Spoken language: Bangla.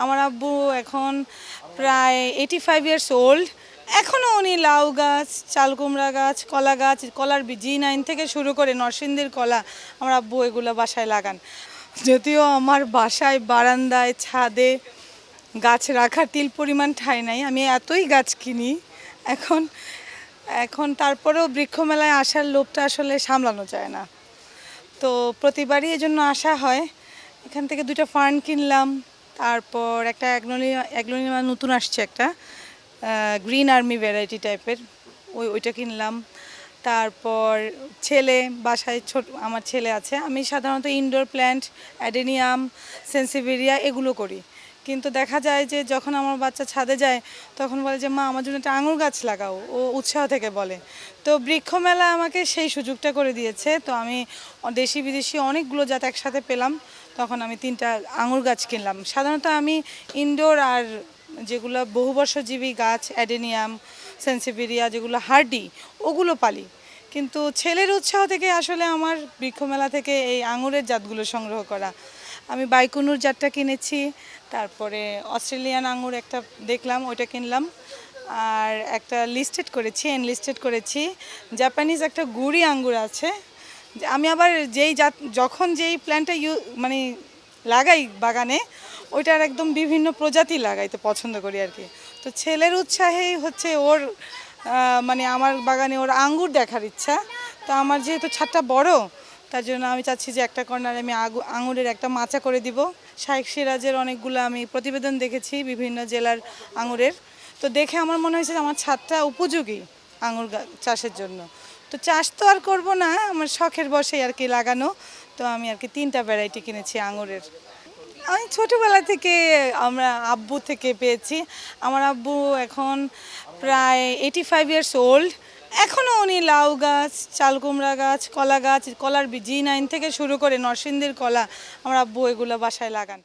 আমার আব্বু এখন প্রায় 85 ইয়ার্স ওল্ড। এখনও উনি লাউ গাছ, চাল কুমড়া গাছ, কলা গাছ, কলার G9 থেকে শুরু করে নরসিংদীর কলা আমার আব্বু এগুলো বাসায় লাগান। যদিও আমার বাসায় বারান্দায় ছাদে গাছ রাখার তিল পরিমাণ ঠাঁই নাই, আমি এতই গাছ কিনি। এখন এখন তারপরেও বৃক্ষ মেলায় আসার লোভটা আসলে সামলানো যায় না, তো প্রতিবারই এজন্য আসা হয়। এখান থেকে 2টা ফার্ন কিনলাম, তারপর একটা অ্যাগলোনিমা নতুন আসছে একটা গ্রিন আর্মি ভ্যারাইটি টাইপের, ওইটা কিনলাম। তারপর বাসায় আমার ছেলে আছে, আমি সাধারণত ইনডোর প্ল্যান্ট অ্যাডেনিয়াম, সেন্সিভেরিয়া এগুলো করি। কিন্তু দেখা যায় যে যখন আমার বাচ্চা ছাদে যায় তখন বলে যে মা আমার জন্য একটা আঙুর গাছ লাগাও, ও উৎসাহ থেকে বলে। তো বৃক্ষ মেলা আমাকে সেই সুযোগটা করে দিয়েছে, তো আমি দেশি বিদেশি অনেকগুলো জাত একসাথে পেলাম, তখন আমি 3টা আঙুর গাছ কিনলাম। সাধারণত আমি ইনডোর আর যেগুলো বহুবর্ষজীবী গাছ অ্যাডেনিয়াম, সেন্সিভেরিয়া যেগুলো হার্ডি ওগুলো পালি, কিন্তু ছেলের উৎসাহ থেকে আসলে আমার বৃক্ষমেলা থেকে এই আঙুরের জাতগুলো সংগ্রহ করা। আমি বাইকুনুর জাতটা কিনেছি, তারপরে অস্ট্রেলিয়ান আঙুর একটা দেখলাম ওইটা কিনলাম, আর একটা এনলিস্টেড করেছি জাপানিজ একটা গুড়ি আঙ্গুর আছে। আমি আবার যখন যেই প্ল্যান্টটা মানে লাগাই বাগানে, ওইটার একদম বিভিন্ন প্রজাতি লাগাইতে পছন্দ করি আর কি। তো ছেলের উৎসাহেই হচ্ছে ওর মানে আমার বাগানে ওর আঙ্গুর দেখার ইচ্ছা। তো আমার যেহেতু ছাদটা বড়, তার জন্য আমি চাচ্ছি যে একটা কর্নারে আমি আঙুরের একটা মাচা করে দিব। শাইখ সিরাজের অনেকগুলো আমি প্রতিবেদন দেখেছি বিভিন্ন জেলার আঙুরের, তো দেখে আমার মনে হয়েছে আমার ছাদটা উপযোগী আঙুর চাষের জন্য। তো চাষ তো আর করবো না, আমার শখের বসেই আর কি লাগানো। তো আমি আর কি 3টা ভ্যারাইটি কিনেছি আঙুরের। আমি ছোটোবেলা থেকে আমরা আব্বু থেকে পেয়েছি। আমার আব্বু এখন প্রায় 85 ইয়ার্স ওল্ড। এখনও উনি লাউ গাছ, চাল কুমড়া গাছ, কলা গাছ, কলার G9 থেকে শুরু করে নরসিংদীর কলা আমার আব্বু এগুলো বাসায় লাগান।